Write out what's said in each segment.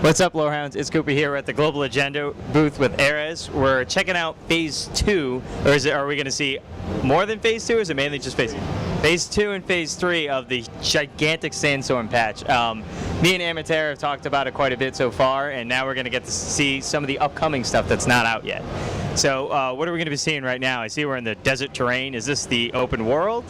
What's up, Lorehounds? It's Cooper here. We're at the Global Agenda booth with hi-rez. We're checking out Phase 2, or are we going to see more than Phase 2, or is it mainly just Phase 2 and Phase 3 of the gigantic Sandstorm patch? Me and Amateur have talked about it quite a bit so far, and now we're going to get to see some of the upcoming stuff that's not out yet. So what are we going to be seeing right now? I see we're in the desert terrain. Is this the open world?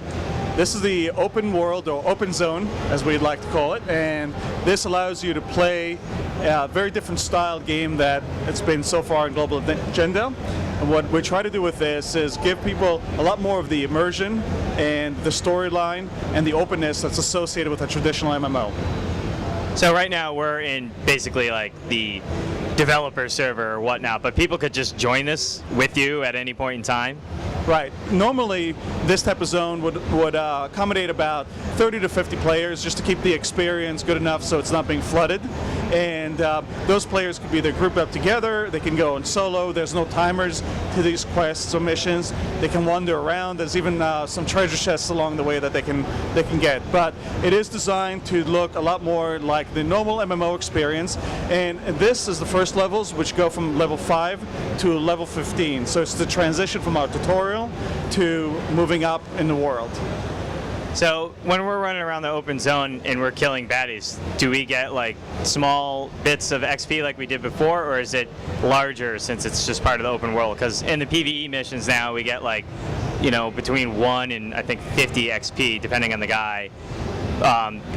This is the open world, or open zone, as we'd like to call it, and this allows you to play a very different style game that it's been so far in Global Agenda. And what we try to do with this is give people a lot more of the immersion and the storyline and the openness that's associated with a traditional MMO. So right now we're in basically like the developer server or whatnot, but people could just join this with you at any point in time? Right. Normally, this type of zone would accommodate about 30 to 50 players just to keep the experience good enough so it's not being flooded. And those players could be either grouped up together, they can go in solo, there's no timers to these quests or missions, they can wander around, there's even some treasure chests along the way that they can get. But it is designed to look a lot more like the normal MMO experience, and this is the first levels, which go from level 5 to level 15. So it's the transition from our tutorial to moving up in the world. So when we're running around the open zone and we're killing baddies, do we get like small bits of XP like we did before, or is it larger since it's just part of the open world? Because in the PvE missions now we get like, you know, between 1 and I think 50 XP depending on the guy.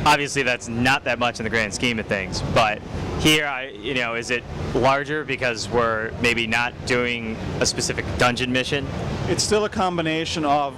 Obviously that's not that much in the grand scheme of things, but here, is it larger because we're maybe not doing a specific dungeon mission? It's still a combination of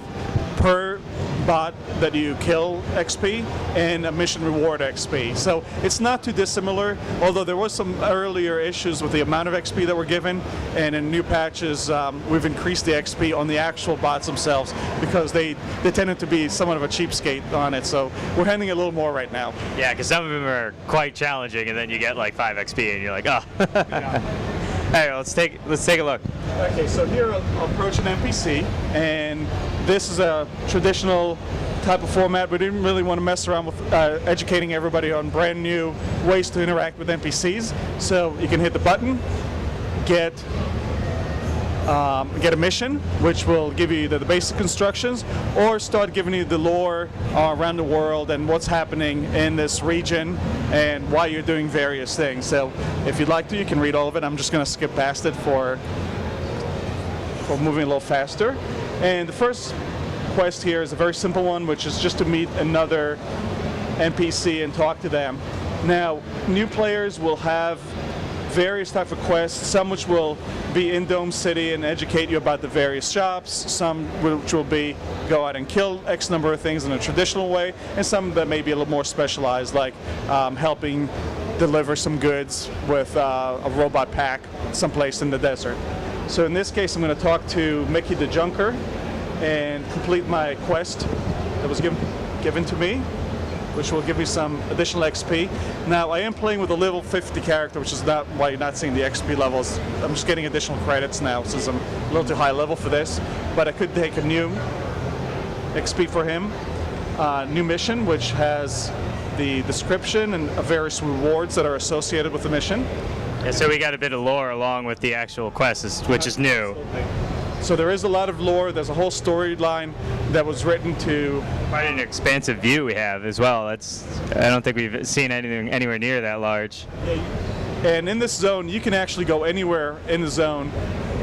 per bot that you kill XP and a mission reward XP. So it's not too dissimilar, although there was some earlier issues with the amount of XP that we're given, and in new patches we've increased the XP on the actual bots themselves because they tended to be somewhat of a cheapskate on it, so we're handling a little more right now. Yeah, because some of them are quite challenging and then you get like 5 XP and you're like, oh. Yeah. All right, let's take a look. Okay, so here I'll approach an NPC, and this is a traditional type of format. We didn't really want to mess around with educating everybody on brand new ways to interact with NPCs. So you can hit the button, get a mission, which will give you either the basic instructions or start giving you the lore around the world and what's happening in this region and why you're doing various things. So if you'd like to, you can read all of it. I'm just going to skip past it for moving a little faster. And the first quest here is a very simple one, which is just to meet another NPC and talk to them. Now, new players will have various types of quests, some which will be in Dome City and educate you about the various shops, some which will be go out and kill X number of things in a traditional way, and some that may be a little more specialized, like helping deliver some goods with a robot pack someplace in the desert. So in this case, I'm going to talk to Mickey the Junker and complete my quest that was given to me, which will give me some additional XP. Now, I am playing with a level 50 character, which is not why you're not seeing the XP levels. I'm just getting additional credits now since I'm a little too high level for this, but I could take a new XP for him. New mission, which has the description and various rewards that are associated with the mission. Yeah, so we got a bit of lore along with the actual quest, which is new. So there is a lot of lore. There's a whole storyline that was written to... Quite an expansive view we have as well. I don't think we've seen anything anywhere near that large. And in this zone, you can actually go anywhere in the zone,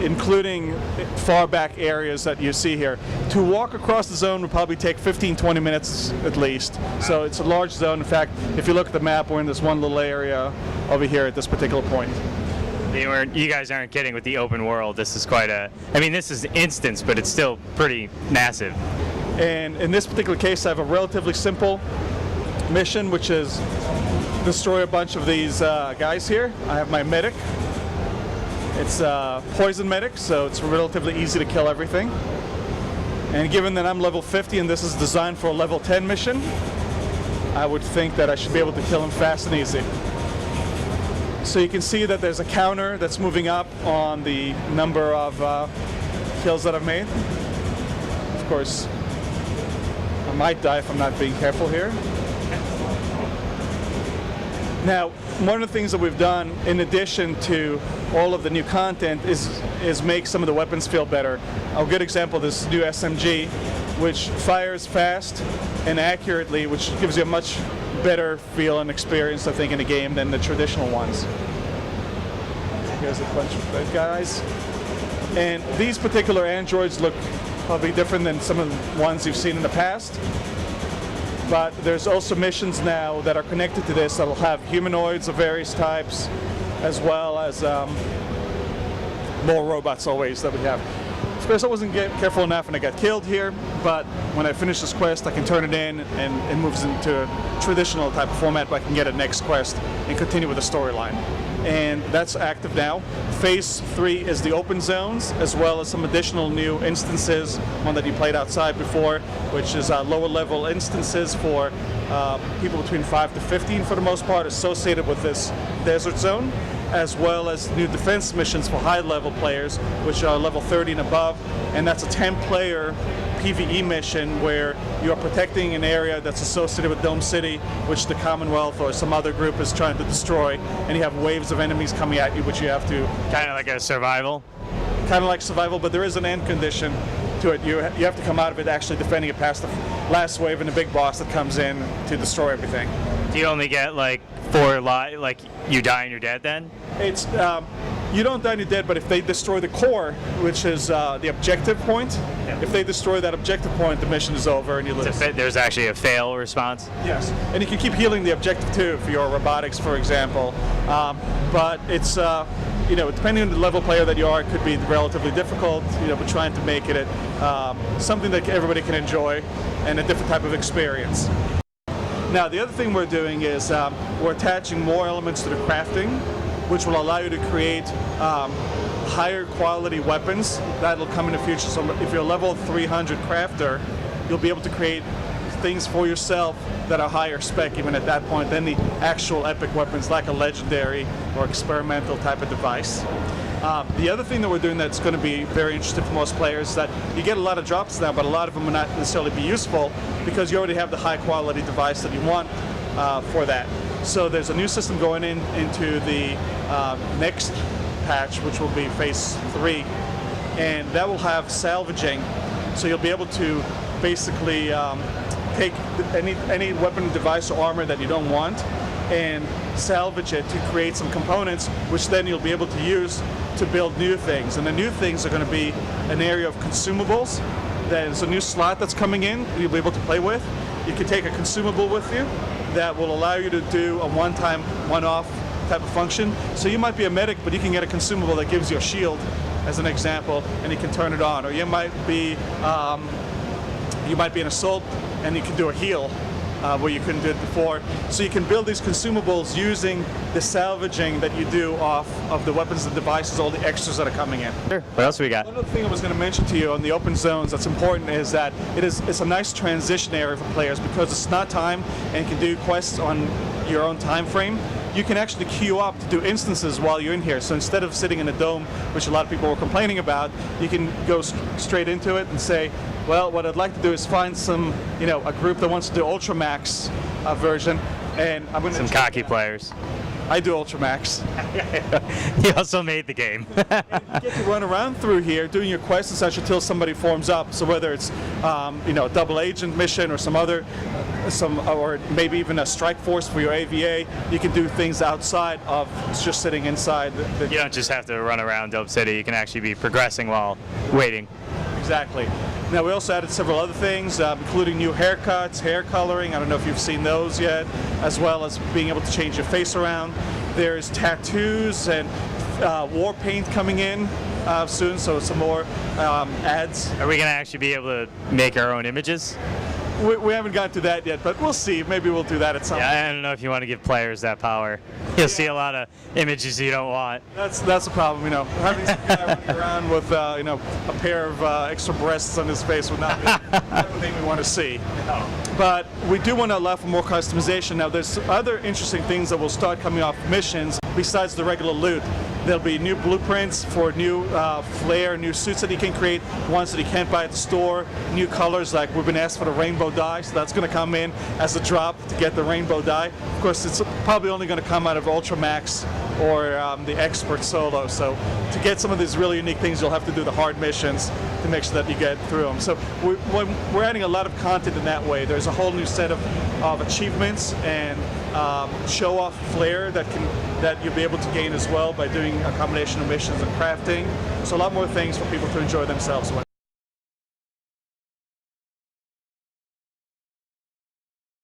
including far back areas that you see here. To walk across the zone would probably take 15-20 minutes at least. So it's a large zone. In fact, if you look at the map, we're in this one little area over here at this particular point. You guys aren't kidding with the open world. This is quite this is instance, but it's still pretty massive. And in this particular case, I have a relatively simple mission, which is destroy a bunch of these guys here. I have my medic. It's a poison medic, so it's relatively easy to kill everything. And given that I'm level 50 and this is designed for a level 10 mission, I would think that I should be able to kill him fast and easy. So you can see that there's a counter that's moving up on the number of kills that I've made. Of course, I might die if I'm not being careful here. Now, one of the things that we've done, in addition to all of the new content, is make some of the weapons feel better. A good example, this new SMG, which fires fast and accurately, which gives you a much better feel and experience, I think, in a game than the traditional ones. Here's a bunch of bad guys. And these particular androids look probably different than some of the ones you've seen in the past. But there's also missions now that are connected to this that will have humanoids of various types, as well as more robots always that we have. Of course, I wasn't careful enough and I got killed here, but when I finish this quest, I can turn it in and it moves into a traditional type of format, but I can get a next quest and continue with the storyline. And that's active now. Phase 3 is the open zones, as well as some additional new instances, one that you played outside before, which is lower level instances for people between 5 to 15 for the most part, associated with this desert zone, as well as new defense missions for high level players, which are level 30 and above, and that's a 10-player PvE mission where you are protecting an area that's associated with Dome City, which the Commonwealth or some other group is trying to destroy, and you have waves of enemies coming at you, which you have to... Kind of like a survival? Kind of like survival, but there is an end condition to it. You have to come out of it actually defending it past the last wave and the big boss that comes in to destroy everything. Do you only get like 4 lives, like you die and you're dead then? It's you don't die and you're dead, but if they destroy the core, which is the objective point, if they destroy that objective point, the mission is over and you lose. There's actually a fail response? Yes, and you can keep healing the objective too for your robotics, for example. But it's you know, depending on the level player that you are, it could be relatively difficult. You know, but trying to make it something that everybody can enjoy and a different type of experience. Now, the other thing we're doing is we're attaching more elements to the crafting, which will allow you to create higher quality weapons that'll come in the future. So if you're a level 300 crafter, you'll be able to create things for yourself that are higher spec even at that point than the actual epic weapons like a legendary or experimental type of device. The other thing that we're doing that's going to be very interesting for most players is that you get a lot of drops now, but a lot of them will not necessarily be useful because you already have the high quality device that you want for that. So there's a new system going into the next patch, which will be phase 3, and that will have salvaging. So you'll be able to basically take any weapon, device, or armor that you don't want and salvage it to create some components, which then you'll be able to use to build new things. And the new things are going to be an area of consumables. There's a new slot that's coming in you'll be able to play with. You can take a consumable with you that will allow you to do a one-time, one-off type of function. So you might be a medic, but you can get a consumable that gives you a shield, as an example, and you can turn it on. Or you might be an assault, and you can do a heal where you couldn't do it before. So you can build these consumables using the salvaging that you do off of the weapons and devices, all the extras that are coming in. Sure. What else we got? One other thing I was going to mention to you on the open zones that's important is that it's a nice transition area for players because it's not time and you can do quests on your own time frame. You can actually queue up to do instances while you're in here. So instead of sitting in a dome, which a lot of people were complaining about, you can go straight into it and say, well, what I'd like to do is find some, a group that wants to do Ultramax version, and I'm going to some cocky players. I do Ultramax. He also made the game. And you get to run around through here doing your quests and such until somebody forms up. So whether it's a double agent mission or some other, or maybe even a strike force for your AVA, you can do things outside of just sitting inside. You don't just have to run around Dope City. You can actually be progressing while waiting. Exactly. Now we also added several other things, including new haircuts, hair coloring. I don't know if you've seen those yet, as well as being able to change your face around. There's tattoos and war paint coming in soon, so some more ads. Are we going to actually be able to make our own images? We haven't gotten to that yet, but we'll see. Maybe we'll do that at some point. Yeah, I don't know if you want to give players that power. You'll see a lot of images you don't want. That's the problem, Having some guy running around with, a pair of extra breasts on his face would not be everything we want to see. But we do want to allow for more customization. Now, there's other interesting things that will start coming off missions besides the regular loot. There'll be new blueprints for new flare, new suits that he can create, ones that he can't buy at the store, new colors, like we've been asked for the rainbow dye, so that's going to come in as a drop to get the rainbow dye. Of course, it's probably only going to come out of Ultra Max or the Expert Solo, so to get some of these really unique things, you'll have to do the hard missions to make sure that you get through them. So we're adding a lot of content in that way. There's a whole new set of achievements and show-off flair that you'll be able to gain as well by doing a combination of missions and crafting. So a lot more things for people to enjoy themselves with.